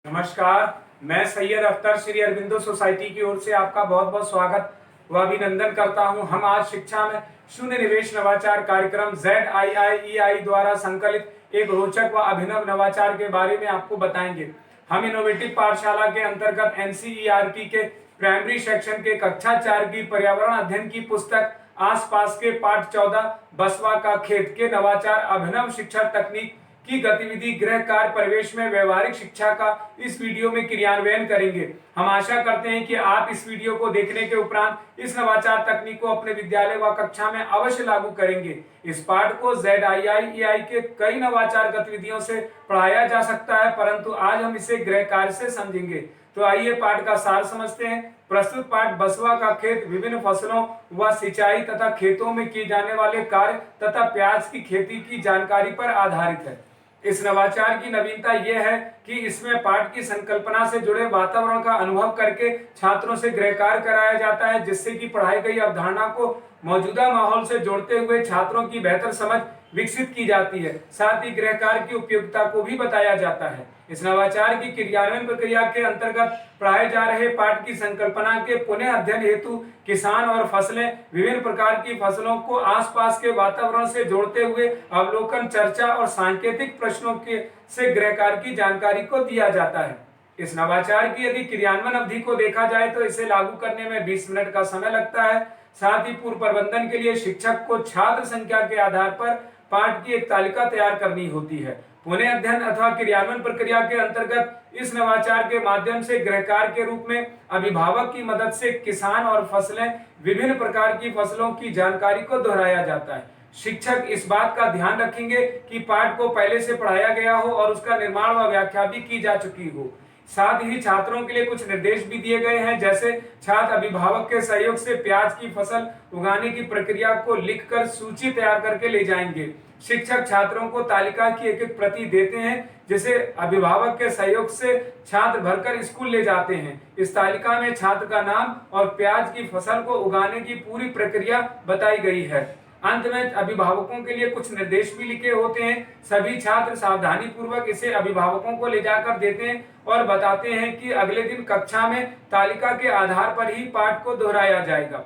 नमस्कार। मैं सैयद अख्तर श्री अरविंदो सोसाइटी की ओर से आपका बहुत बहुत स्वागत व अभिनंदन करता हूं। हम आज शिक्षा में शून्य निवेश नवाचार कार्यक्रम ZIIEI द्वारा संकलित एक रोचक व अभिनव नवाचार के बारे में आपको बताएंगे। हम इनोवेटिव पाठशाला के अंतर्गत NCERT के प्राइमरी सेक्शन के कक्षा 4 की पर्यावरण अध्ययन की पुस्तक आसपास के पाठ 14 बसवा का खेत के नवाचार अभिनव शिक्षा तकनीक की गतिविधि गृह कार्य परिवेश में व्यवहारिक शिक्षा का इस वीडियो में क्रियान्वयन करेंगे। हम आशा करते हैं कि आप इस वीडियो को देखने के उपरांत इस नवाचार तकनीक को अपने विद्यालय व कक्षा में अवश्य लागू करेंगे। इस पाठ को ZIIEI के कई नवाचार गतिविधियों से पढ़ाया जा सकता है, परंतु आज हम इसे गृह कार्य से समझेंगे। तो आइए पाठ का सार समझते हैं। प्रस्तुत पाठ बसवा का खेत विभिन्न फसलों व सिंचाई तथा खेतों में किए जाने वाले कार्य तथा प्याज की खेती की जानकारी पर आधारित है। इस नवाचार की नवीनता यह है कि इसमें पाठ की संकल्पना से जुड़े वातावरण का अनुभव करके छात्रों से गृह कार्य कराया जाता है, जिससे कि पढ़ाई गई अवधारणा को मौजूदा माहौल से जोड़ते हुए छात्रों की बेहतर समझ विकसित की जाती है। साथ ही गृह कार्य की उपयोगिता को भी बताया जाता है। इस नवाचार की क्रियान्वयन प्रक्रिया के अंतर्गत पढ़ाए जा रहे पाठ की संकल्पना के पुनः अध्ययन हेतु किसान और फसलें विभिन्न प्रकार की फसलों को आसपास के वातावरण से जोड़ते हुए अवलोकन, चर्चा और सांकेतिक प्रश्नों के से गृह कार्य की जानकारी को दिया जाता है। इस नवाचार की यदि क्रियान्वयन अवधि को देखा जाए तो इसे लागू करने में 20 मिनट का समय लगता है। साथ ही पूर्व प्रबंधन के लिए शिक्षक को छात्र संख्या के आधार पर पाठ की एक तालिका तैयार करनी होती है। पुनः अध्ययन अथवा क्रियान्वयन प्रक्रिया के अंतर्गत इस नवाचार के माध्यम से गृह कार्य के रूप में अभिभावक की मदद से किसान और फसलें विभिन्न प्रकार की फसलों की जानकारी को दोहराया जाता है। शिक्षक इस बात का ध्यान रखेंगे कि पाठ को पहले से पढ़ाया गया हो और उसका निर्माण व व्याख्या भी की जा चुकी हो। साथ ही छात्रों के लिए कुछ निर्देश भी दिए गए हैं, जैसे छात्र अभिभावक के सहयोग से प्याज की फसल उगाने की प्रक्रिया को लिखकर सूची तैयार करके ले जाएंगे। शिक्षक छात्रों को तालिका की एक एक प्रति देते हैं, जिसे अभिभावक के सहयोग से छात्र भरकर स्कूल ले जाते हैं। इस तालिका में छात्र का नाम और प्याज की फसल को उगाने की पूरी प्रक्रिया बताई गई है। अंत में अभिभावकों के लिए कुछ निर्देश भी लिखे होते हैं। सभी छात्र सावधानी पूर्वक इसे अभिभावकों को ले जाकर देते हैं और बताते हैं कि अगले दिन कक्षा में तालिका के आधार पर ही पाठ को दोहराया जाएगा।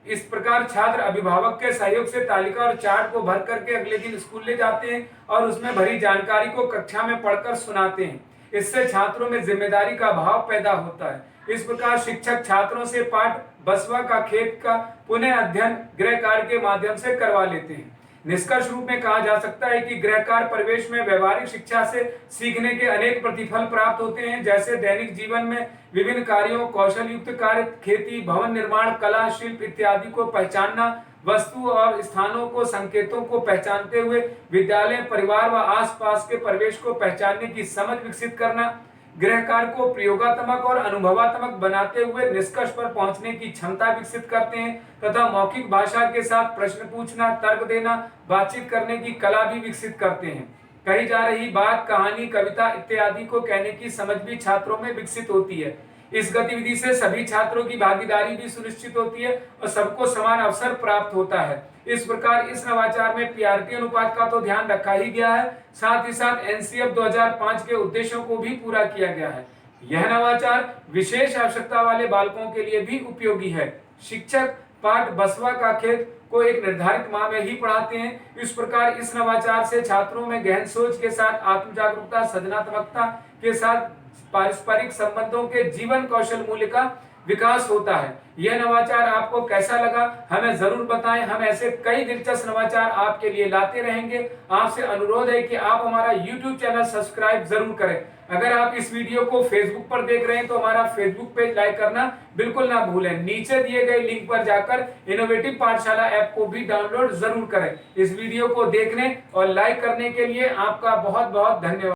इस प्रकार छात्र अभिभावक के सहयोग से तालिका और चार्ट को भर करके अगले दिन स्कूल ले जाते हैं और उसमें भरी जानकारी को कक्षा में पढ़कर सुनाते हैं। इससे छात्रों में जिम्मेदारी का भाव पैदा होता है। इस प्रकार शिक्षक छात्रों से पाठ बसवा का खेत का पुनः अध्ययन गृह कार्य के माध्यम से करवा लेते हैं। निष्कर्ष रूप में कहा जा सकता है कि गृह कार्य परिवेश में व्यवहारिक शिक्षा से सीखने के अनेक प्रतिफल प्राप्त होते हैं, जैसे दैनिक जीवन में विभिन्न कार्यों, कौशल युक्त कार्य, खेती, भवन निर्माण, कला, शिल्प इत्यादि को पहचानना, वस्तु और स्थानों को, संकेतों को पहचानते हुए विद्यालय, परिवार व आसपास के परिवेश को पहचानने की समझ विकसित करना, गृह कार्य को प्रयोगात्मक और अनुभवात्मक बनाते हुए निष्कर्ष पर पहुंचने की क्षमता विकसित करते हैं तथा मौखिक भाषा के साथ प्रश्न पूछना, तर्क देना, बातचीत करने की कला भी विकसित करते हैं। कही जा रही बात, कहानी, कविता इत्यादि को कहने की समझ भी छात्रों में विकसित होती है। इस गतिविधि से सभी छात्रों की भागीदारी भी सुनिश्चित होती है और सबको समान अवसर प्राप्त होता है। इस प्रकार इस नवाचार में PRT अनुपात का तो ध्यान रखा ही गया है, साथ ही साथ NCF 2005 के उद्देश्यों को भी पूरा किया गया है। यह नवाचार विशेष आवश्यकता वाले बालकों के लिए भी उपयोगी है। शिक्षक पाठ बसवा का खेत को एक निर्धारित माह में ही पढ़ाते हैं। इस प्रकार इस नवाचार से छात्रों में गहन सोच के साथ आत्म जागरूकता, सृजनात्मकता के साथ पारस्परिक संबंधों के जीवन कौशल मूल्य का विकास होता है। यह नवाचार आपको कैसा लगा हमें जरूर बताएं। हम ऐसे कई दिलचस्प नवाचार आपके लिए लाते रहेंगे। आपसे अनुरोध है कि आप हमारा YouTube चैनल सब्सक्राइब जरूर करें। अगर आप इस वीडियो को Facebook पर देख रहे हैं तो हमारा Facebook पेज लाइक करना बिल्कुल ना भूलें। नीचे दिए गए लिंक पर जाकर इनोवेटिव पाठशाला ऐप को भी डाउनलोड जरूर करें। इस वीडियो को देखने और लाइक करने के लिए आपका बहुत बहुत धन्यवाद।